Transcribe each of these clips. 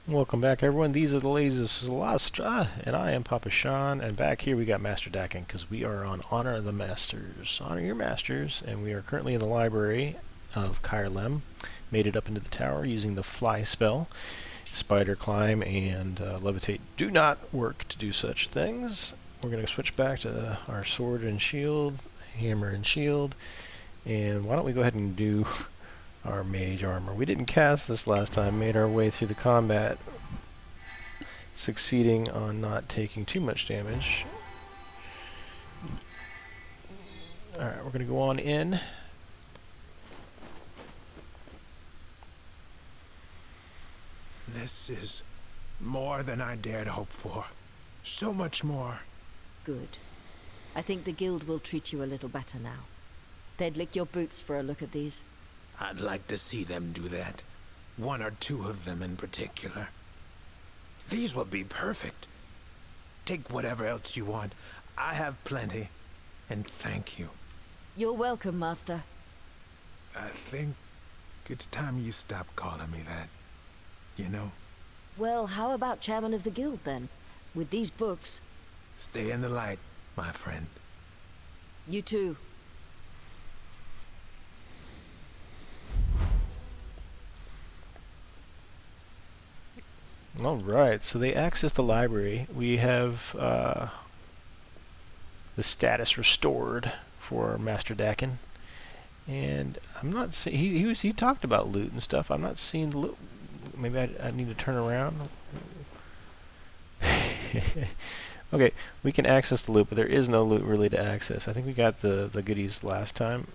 Welcome back, everyone. These are the Ladies of Solasta, and I am Papa Sean. And back here we got Master Dakin, because we are on Honor the Masters. Honor your Masters, and we are currently in the library of Lem. Made it up into the tower using the fly spell. Spider climb and levitate do not work to do such things. We're going to switch back to our sword and shield, hammer and shield. And why don't we go ahead and do our mage armor. We didn't cast this last time, made our way through the combat, succeeding on not taking too much damage. Alright, we're going to go on in. This is more than I dared hope for. So much more. Good. I think the guild will treat you a little better now. They'd lick your boots for a look at these. I'd like to see them do that. One or two of them in particular. These will be perfect. Take whatever else you want. I have plenty. And thank you. You're welcome, Master. I think it's time you stop calling me that. You know? Well, how about Chairman of the Guild, then? With these books. Stay in the light, my friend. You too. Alright, so they access the library. We have the status restored for Master Dakin. And I'm not seeing... He talked about loot and stuff. I'm not seeing the loot. Maybe I need to turn around. Okay, we can access the loot, but there is no loot really to access. I think we got the goodies last time,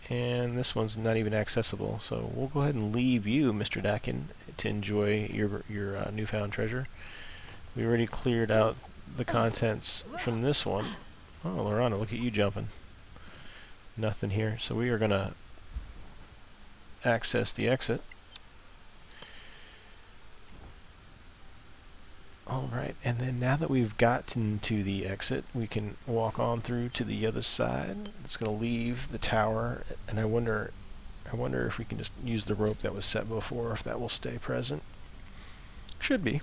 and this one's not even accessible. So we'll go ahead and leave you, Mr. Dakin, to enjoy your newfound treasure. We already cleared out the contents from this one. Oh, Lorana, look at you jumping. Nothing here. So we are going to access the exit. Alright, and then now that we've gotten to the exit, we can walk on through to the other side. It's going to leave the tower, and I wonder if we can just use the rope that was set before, if that will stay present. Should be.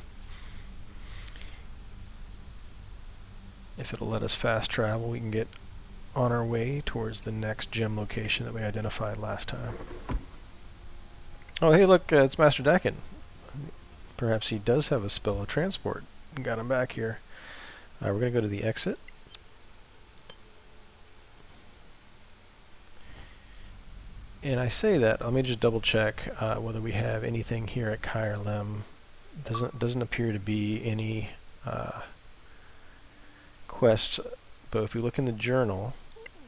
If it'll let us fast travel, we can get on our way towards the next gem location that we identified last time. Oh, hey, look, it's Master Dakin. Perhaps he does have a spell of transport. Got him back here. We're going to go to the exit. And I say that, let me just double check whether we have anything here at Lem. Doesn't appear to be any quests, but if we look in the journal,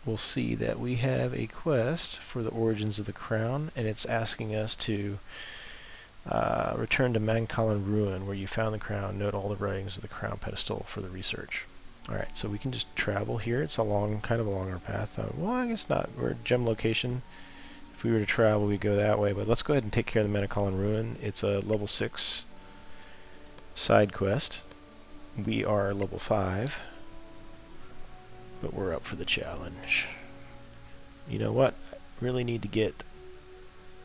we'll see that we have a quest for the origins of the crown, and it's asking us to return to Manacalon Ruin, where you found the crown. Note all the writings of the Crown Pedestal for the research. Alright, so we can just travel here. It's kind of a longer path. Well, I guess not. We're at gem location. If we were to travel, we'd go that way. But let's go ahead and take care of the Manacalon Ruin. It's a level 6 side quest. We are level 5. But we're up for the challenge. You know what? I really need to get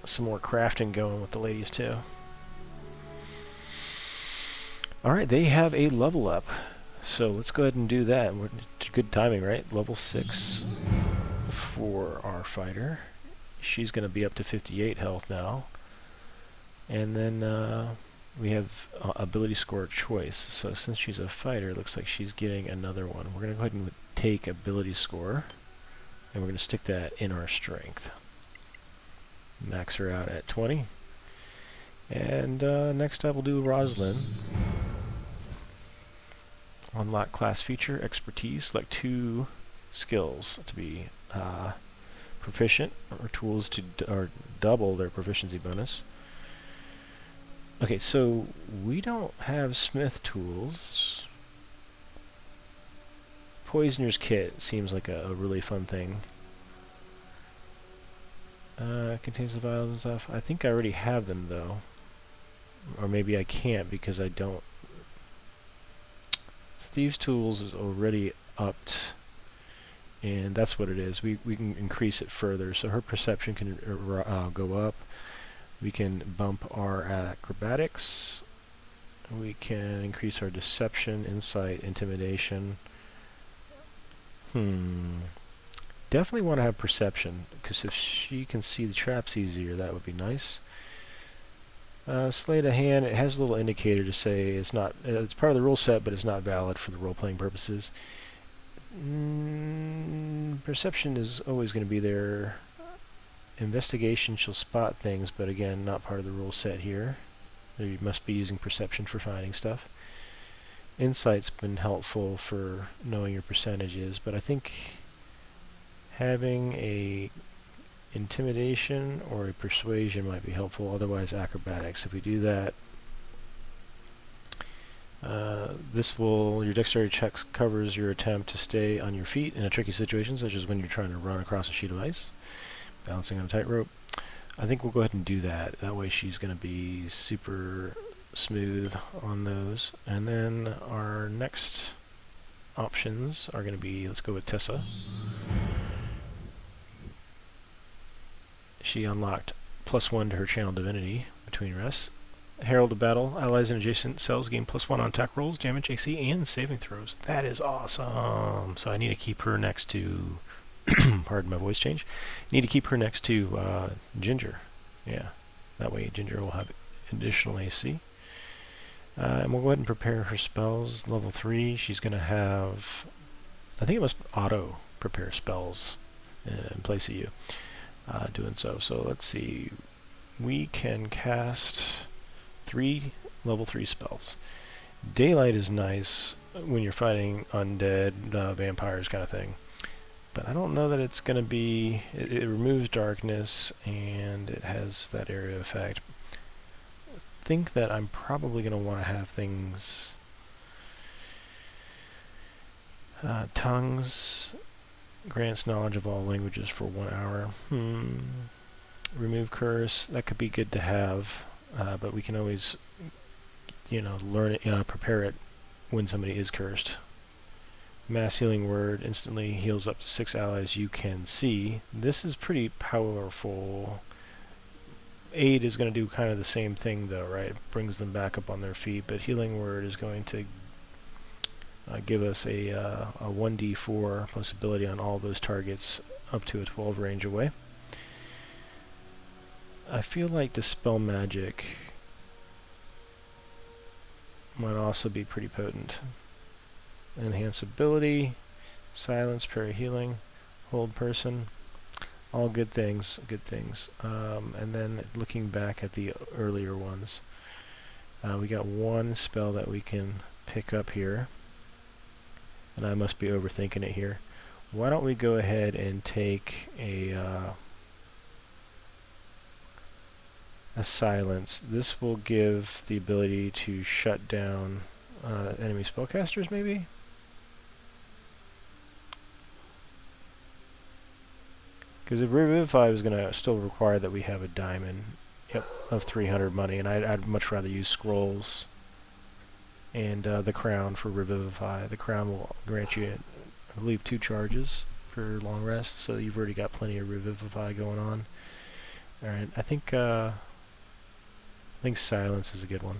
some more crafting going with the ladies too. Alright, they have a level up. So let's go ahead and do that. Good timing, right? Level 6 for our fighter. She's going to be up to 58 health now. And then we have ability score choice. So since she's a fighter, it looks like she's getting another one. We're going to go ahead and take ability score, and we're going to stick that in our strength. Max her out at 20. And next up we'll do Roslyn. Unlock class feature, expertise. Select 2 skills to be proficient, or tools to double their proficiency bonus. Okay, so we don't have smith tools. Poisoner's kit seems like a really fun thing. Contains the vials and stuff. I think I already have them though. Or maybe I can't because I don't. Thieves' tools is already upped, and that's what it is. We can increase it further, so her perception can go up. We can bump our acrobatics, We can increase our deception, insight, intimidation. Definitely want to have perception, because if she can see the traps easier, that would be nice. Sleight of hand, it has a little indicator to say it's not. It's part of the rule set, but it's not valid for the role-playing purposes. Perception is always going to be there. Investigation, she'll spot things, but again, not part of the rule set here. You must be using perception for finding stuff. Insight's been helpful for knowing your percentages, but I think having a intimidation or a persuasion might be helpful. Otherwise, acrobatics. If we do that, your dexterity checks covers your attempt to stay on your feet in a tricky situation, such as when you're trying to run across a sheet of ice, balancing on a tightrope. I think we'll go ahead and do that. That way she's going to be super smooth on those. And then our next options are going to be, let's go with Tessa. She unlocked +1 to her channel divinity between rests. Herald of Battle. Allies and adjacent cells gain +1 on attack rolls, damage, AC, and saving throws. That is awesome. So I need to keep her next to... pardon my voice change. Need to keep her next to Ginger. Yeah. That way Ginger will have additional AC. And we'll go ahead and prepare her spells. Level 3, she's going to have... I think it must auto prepare spells in place of you doing so. So let's see. We can cast 3 level 3 spells. Daylight is nice when you're fighting undead, vampires kind of thing. But I don't know that it's going to be... It removes darkness, and it has that area effect. I think that I'm probably going to want to have things... tongues grants knowledge of all languages for 1 hour. Remove curse. That could be good to have, but we can always, learn it, prepare it when somebody is cursed. Mass healing word instantly heals up to 6 allies you can see. This is pretty powerful. Aid is going to do kind of the same thing though, right? It brings them back up on their feet, but healing word is going to give us a 1d4 plus ability on all those targets up to a 12 range away. I feel like Dispel Magic might also be pretty potent. Enhance ability, silence, parry healing, hold person, all good things, and then looking back at the earlier ones, we got one spell that we can pick up here, and I must be overthinking it here. Why don't we go ahead and take a silence. This will give the ability to shut down enemy spellcasters, maybe? Because if Revivify is going to still require that we have a diamond of 300 money, and I'd much rather use scrolls and the crown for Revivify. The crown will grant you, I believe, 2 charges for long rest, so you've already got plenty of Revivify going on. Alright, I think silence is a good one.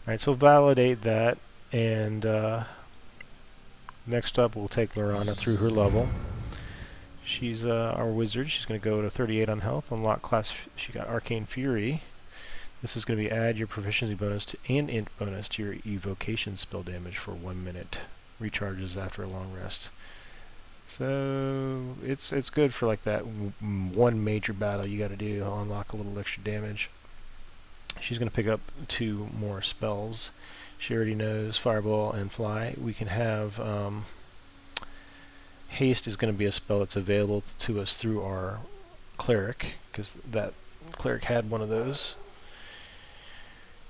Alright, so validate that, and next up we'll take Lorana through her level. She's our wizard. She's going to go to 38 on health. Unlock class. She got Arcane Fury. This is going to be add your proficiency bonus and int bonus to your evocation spell damage for 1 minute. Recharges after a long rest. So it's good for like that one major battle you got to do. I'll unlock a little extra damage. She's going to pick up 2 more spells. She already knows Fireball and Fly. We can have Haste is going to be a spell that's available to us through our Cleric, because that Cleric had one of those.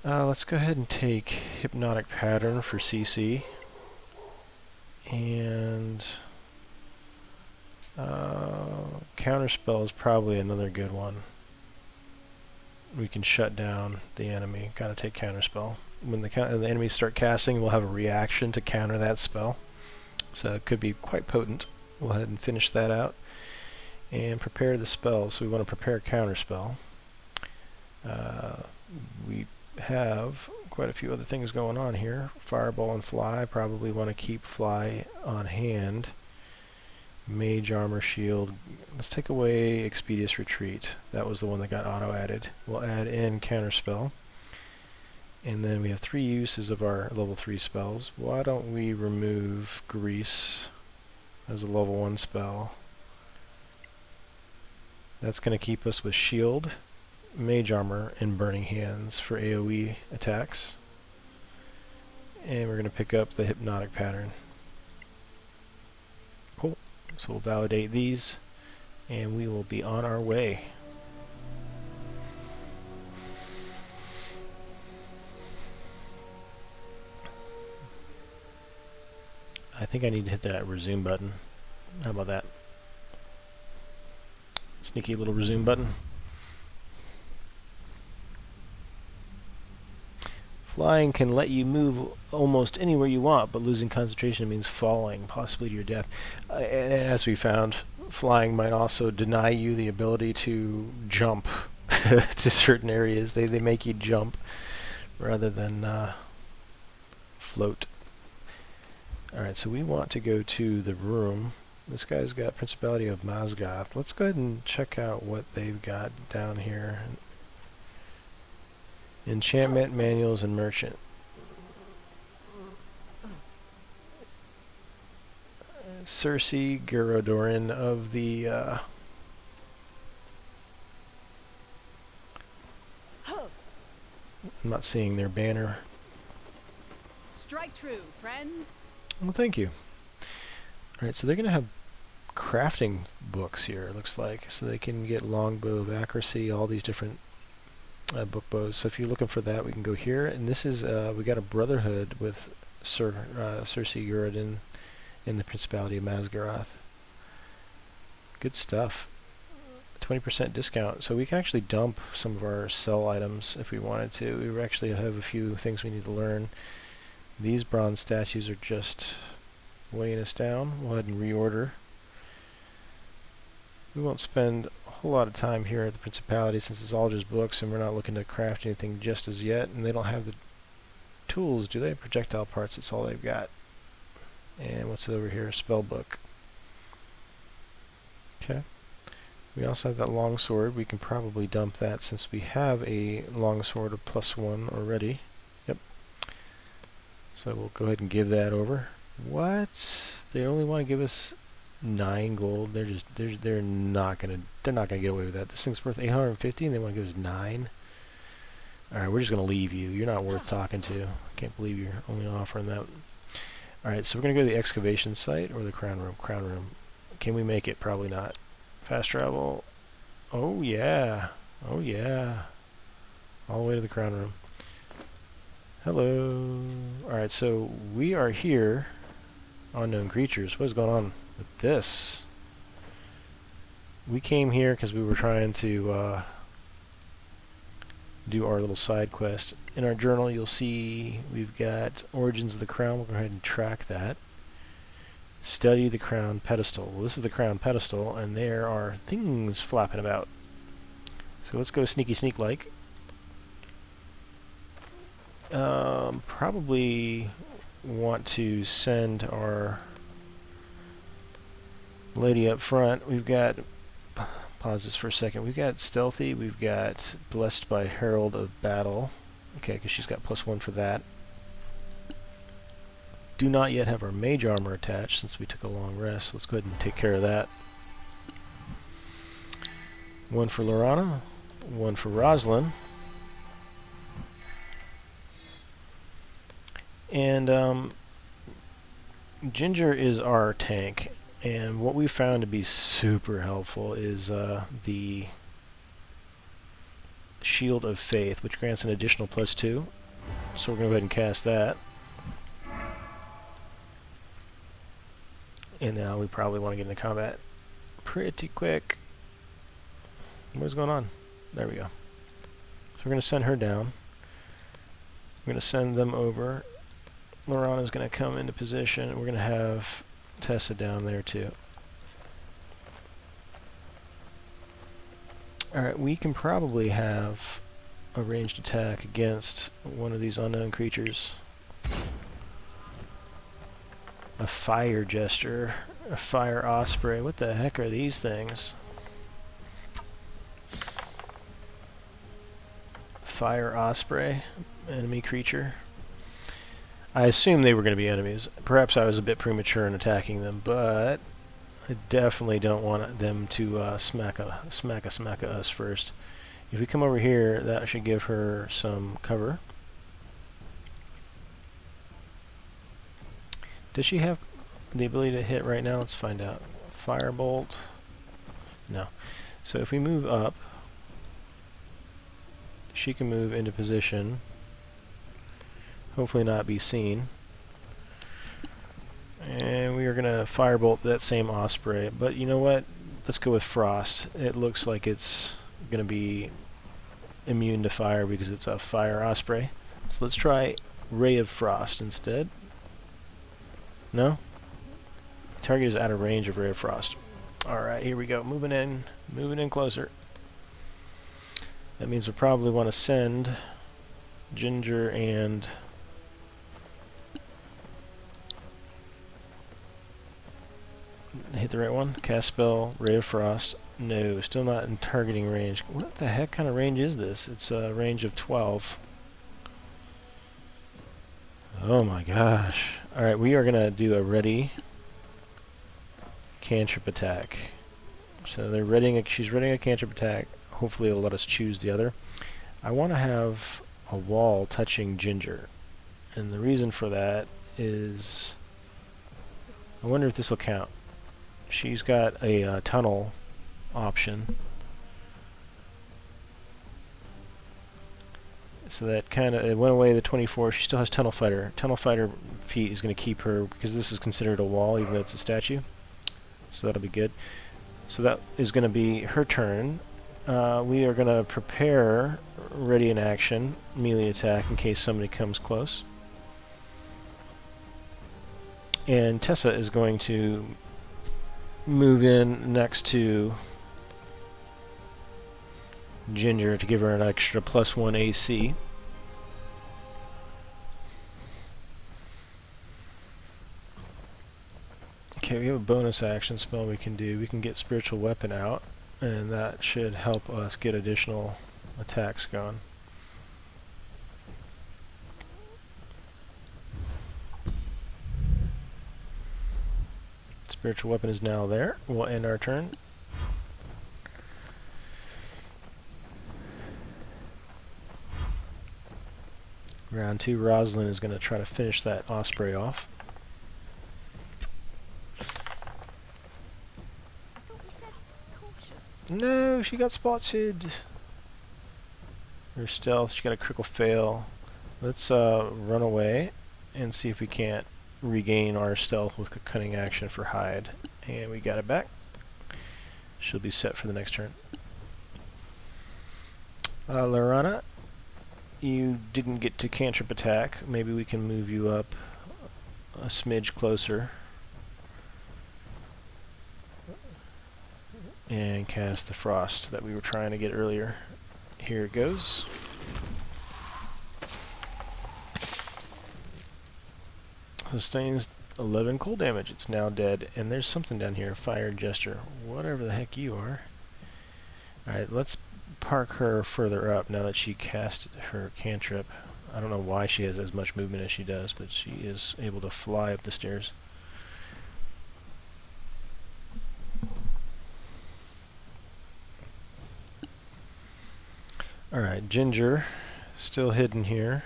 Let's go ahead and take Hypnotic Pattern for CC. And Counterspell is probably another good one. We can shut down the enemy. Gotta take Counterspell. When the enemies start casting, we'll have a reaction to counter that spell. So it could be quite potent. We'll go ahead and finish that out. And prepare the spell. So we want to prepare Counterspell. We have quite a few other things going on here. Fireball and Fly, probably want to keep Fly on hand. Mage Armor Shield. Let's take away Expeditious Retreat. That was the one that got auto-added. We'll add in Counterspell. And then we have 3 uses of our level 3 spells. Why don't we remove Grease as a level 1 spell? That's going to keep us with Shield, Mage Armor, and Burning Hands for AoE attacks. And we're going to pick up the Hypnotic Pattern. Cool. So we'll validate these, and we will be on our way. I think I need to hit that resume button. How about that? Sneaky little resume button. Flying can let you move almost anywhere you want, but losing concentration means falling, possibly to your death. And as we found, flying might also deny you the ability to jump to certain areas. They make you jump rather than float. Alright, so we want to go to the room. This guy's got Principality of Mazgoth. Let's go ahead and check out what they've got down here. Enchantment, Manuals, and Merchant. Cersei Garodorin of the I'm not seeing their banner. Strike true, friends. Well, thank you. Alright, so they're going to have crafting books here, it looks like. So they can get Longbow of Accuracy, all these different book bows. So if you're looking for that, we can go here. And this is, we got a Brotherhood with Cersei Garodorin in the Principality of Mazgoth. Good stuff. 20% discount. So we can actually dump some of our sell items if we wanted to. We actually have a few things we need to learn. These bronze statues are just weighing us down. We'll go ahead and reorder. We won't spend a whole lot of time here at the Principality since it's all just books and we're not looking to craft anything just as yet. And they don't have the tools, do they? Projectile parts, that's all they've got. And what's over here? Spell book. Okay. We also have that long sword. We can probably dump that since we have a long sword of +1 already. Yep. So we'll go ahead and give that over. What? They only want to give us 9 gold. They're not gonna get away with that. This thing's worth 850 and they want to give us 9. Alright, we're just gonna leave you. You're not worth talking to. I can't believe you're only offering that. Alright, so we're gonna go to the excavation site or the crown room. Crown room. Can we make it? Probably not. Fast travel. Oh yeah. Oh yeah. All the way to the crown room. Hello. Alright, so we are here. Unknown creatures. What is going on with this? We came here because we were trying to do our little side quest. In our journal you'll see we've got Origins of the Crown. We'll go ahead and track that. Study the Crown Pedestal. Well, this is the Crown Pedestal and there are things flapping about. So let's go sneaky sneak like. Probably want to send our lady up front. We've got, pause this for a second, we've got Stealthy, we've got Blessed by Herald of Battle. Okay, because she's got +1 for that. Do not yet have our Mage Armor attached since we took a long rest. Let's go ahead and take care of that. 1 for Lorana, 1 for Roslyn. And Ginger is our tank, and what we found to be super helpful is the Shield of Faith, which grants an additional +2. So we're going to go ahead and cast that. And now we probably want to get into combat pretty quick. What's going on? There we go. So we're going to send her down. We're going to send them over. Lorana's going to come into position. We're going to have Tessa down there too. Alright, we can probably have a ranged attack against one of these unknown creatures. A fire jester, a fire osprey. What the heck are these things? Fire osprey, enemy creature. I assumed they were going to be enemies. Perhaps I was a bit premature in attacking them, but I definitely don't want them to smack us first. If we come over here, that should give her some cover. Does she have the ability to hit right now? Let's find out. Firebolt. No. So if we move up, she can move into position. Hopefully not be seen. And we are going to firebolt that same Osprey. But you know what? Let's go with Frost. It looks like it's going to be immune to fire because it's a fire Osprey. So let's try Ray of Frost instead. No? Target is out of range of Ray of Frost. Alright, here we go. Moving in closer. That means we'll probably want to send Ginger and hit the right one. Cast spell, Ray of Frost. No, still not in targeting range. What the heck kind of range is this? It's a range of 12. Oh my gosh. Alright, we are going to do a ready cantrip attack. So they're readying she's readying a cantrip attack. Hopefully it'll let us choose the other. I want to have a wall touching Ginger. And the reason for that is I wonder if this will count. She's got a tunnel option. So that kind of, it went away the 24. She still has Tunnel Fighter. Tunnel Fighter feat is going to keep her, because this is considered a wall, even though it's a statue. So that'll be good. So that is going to be her turn. We are going to prepare ready in action, melee attack, in case somebody comes close. And Tessa is going to move in next to Ginger to give her an extra +1 AC. Okay, we have a bonus action spell we can do. We can get Spiritual Weapon out, and that should help us get additional attacks going. Spiritual Weapon is now there. We'll end our turn. Round 2, Roslyn is going to try to finish that Osprey off. No, she got spotted. Her stealth, she got a critical fail. Let's run away and see if we can't regain our stealth with a cunning action for hide. And we got it back. She'll be set for the next turn. Lorana, you didn't get to cantrip attack. Maybe we can move you up a smidge closer and cast the frost that we were trying to get earlier. Here it goes. Sustains 11 cold damage. It's now dead. And there's something down here. Fire Jester. Whatever the heck you are. Alright, let's park her further up now that she cast her cantrip. I don't know why she has as much movement as she does, but she is able to fly up the stairs. Alright, Ginger, still hidden here.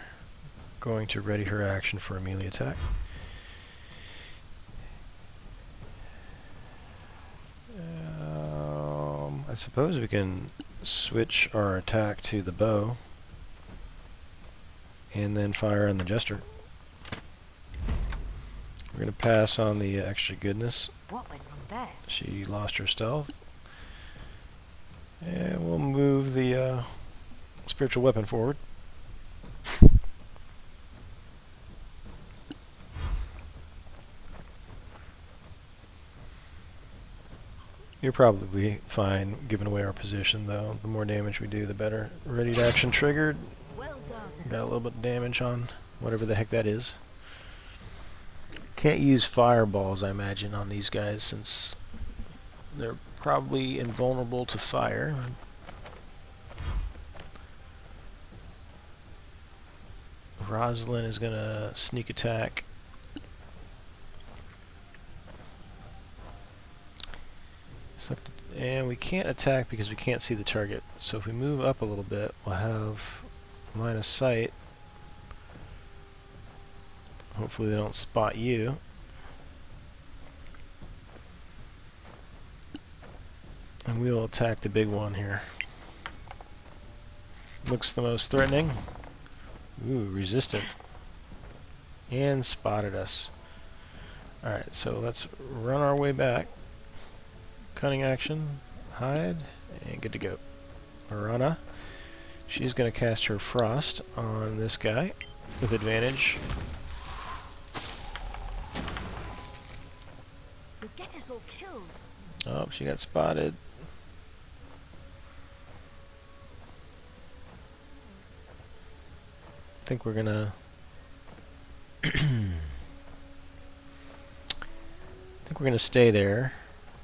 Going to ready her action for a melee attack. I suppose we can switch our attack to the bow and then fire on the Jester. We're going to pass on the extra goodness. What went wrong there? She lost her stealth. And we'll move the spiritual weapon forward. You're probably fine giving away our position, though. The more damage we do, the better. Ready to action triggered. Well done. Got a little bit of damage on whatever the heck that is. Can't use fireballs, I imagine, on these guys, since they're probably invulnerable to fire. Roslyn is going to sneak attack. And we can't attack because we can't see the target. So if we move up a little bit, we'll have line of sight. Hopefully they don't spot you. And we'll attack the big one here. Looks the most threatening. Ooh, resistant. And spotted us. Alright, so let's run our way back. Cunning action, hide, and good to go. Marana. She's going to cast her Frost on this guy with advantage. You'll get us all killed. Oh, she got spotted. I think we're gonna stay there,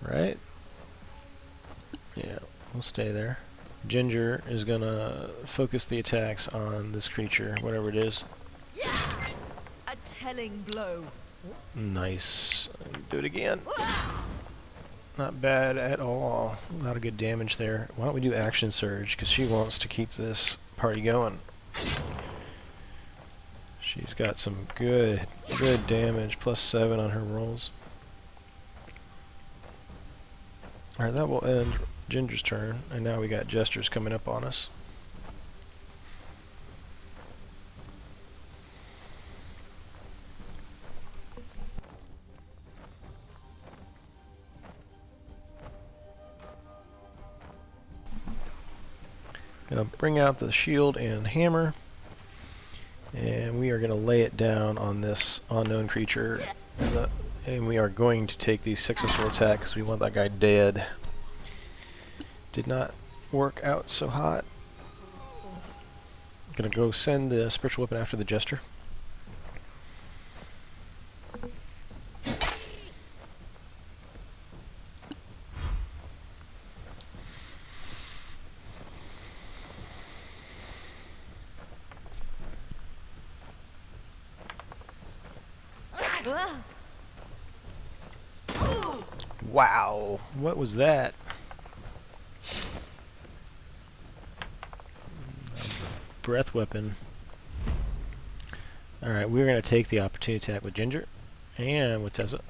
right? Yeah, we'll stay there. Ginger is gonna focus the attacks on this creature, whatever it is. A telling blow. Nice. Do it again. Not bad at all. A lot of good damage there. Why don't we do Action Surge, because she wants to keep this party going. She's got some good damage, +7 on her rolls. Alright, that will end Ginger's turn, and now we got Jesters coming up on us. Gonna bring out the shield and hammer, and we are gonna lay it down on this unknown creature, and we are going to take the successful attack because we want that guy dead. Did not work out so hot. Gonna go send the spiritual weapon after the jester. Wow, what was that? Breath weapon. Alright, we're going to take the opportunity attack with Ginger and with Tessa.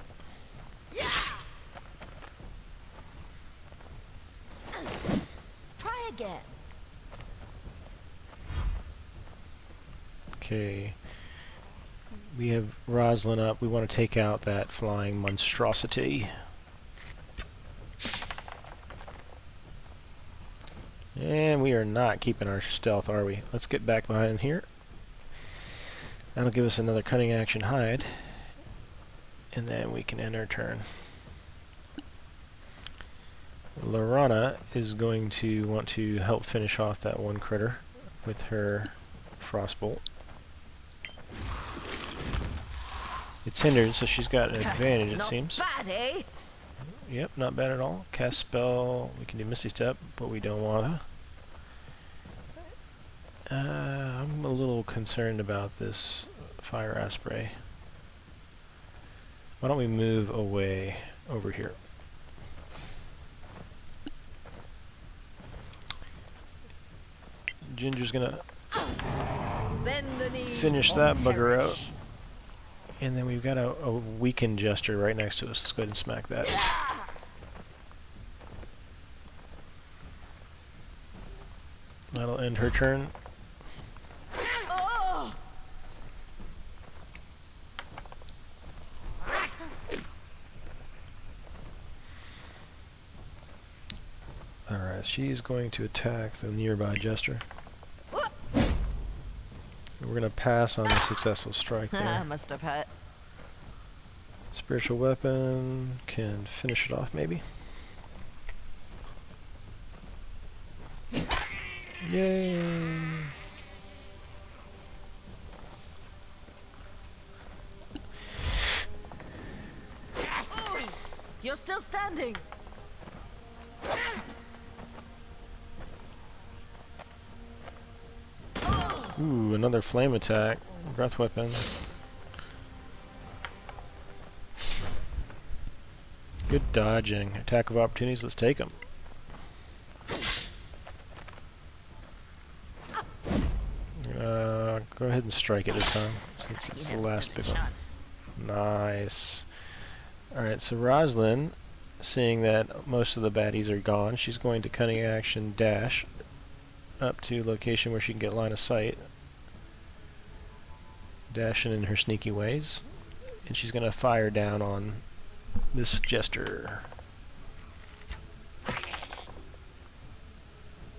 Try again. Okay. We have Roslyn up. We want to take out that flying monstrosity. And we are not keeping our stealth, are we? Let's get back behind here. That'll give us another cunning action hide. And then we can end our turn. Lorana is going to want to help finish off that one critter with her frostbolt. It's hindered, so she's got an advantage, it seems. Not bad, eh? Yep, not bad at all. Cast spell. We can do Misty Step, but we don't wanna. I'm a little concerned about this fire Osprey. Why don't we move away over here? Ginger's gonna Bend the knee. finish or that bugger perish. out. And then we've got a weakened Jester right next to us. Let's go ahead and smack that. That'll end her turn. Oh. Alright, she's going to attack the nearby Jester. We're going to pass on the successful strike there. Must have hurt. Spiritual weapon can finish it off, maybe. Yay! You're still standing. Ooh, another flame attack. Breath weapon. Good dodging. Attack of opportunities. Let's take them. Go ahead and strike it this time, since it's the last big one. Nice. Alright, so Roslyn, seeing that most of the baddies are gone, she's going to cunning action dash up to location where she can get line of sight. Dashing in her sneaky ways. And she's going to fire down on this jester.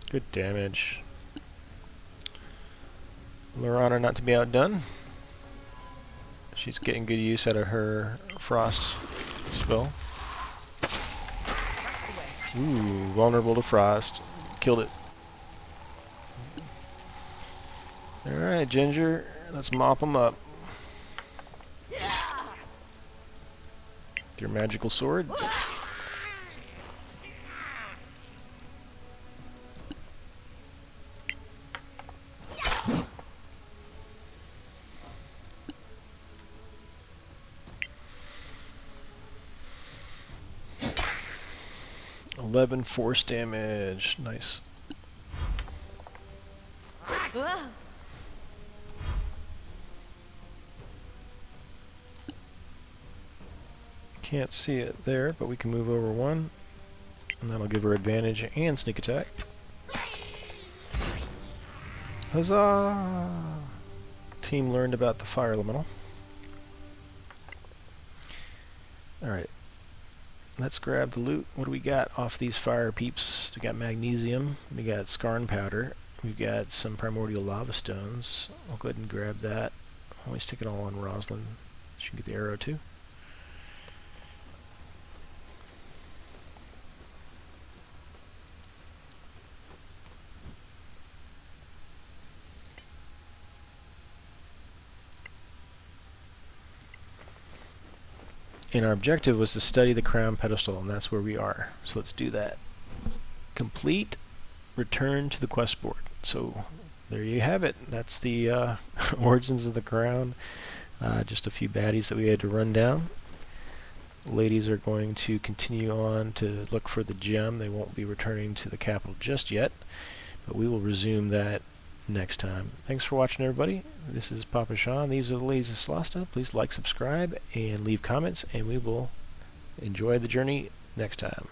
Good damage. Lorana not to be outdone. She's getting good use out of her frost spell. Ooh, vulnerable to frost. Killed it. Alright, Ginger, let's mop them up. With your magical sword. 11 force damage. Nice. Can't see it there, but we can move over one. And that'll give her advantage and sneak attack. Huzzah! Team learned about the fire elemental. Alright. Let's grab the loot. What do we got off these fire peeps? We got magnesium, we got scarn powder, we've got some primordial lava stones. I'll go ahead and grab that. Always stick it all on Roslyn. She can get the arrow too. And our objective was to study the Crown Pedestal, and that's where we are. So let's do that. Complete, return to the quest board. So there you have it. That's the origins of the Crown. Just a few baddies that we had to run down. Ladies are going to continue on to look for the gem. They won't be returning to the capital just yet, but we will resume that next time. Thanks for watching, everybody. This is Papa Sean. These are the Ladies of Solasta. Please like, subscribe, and leave comments, and we will enjoy the journey next time.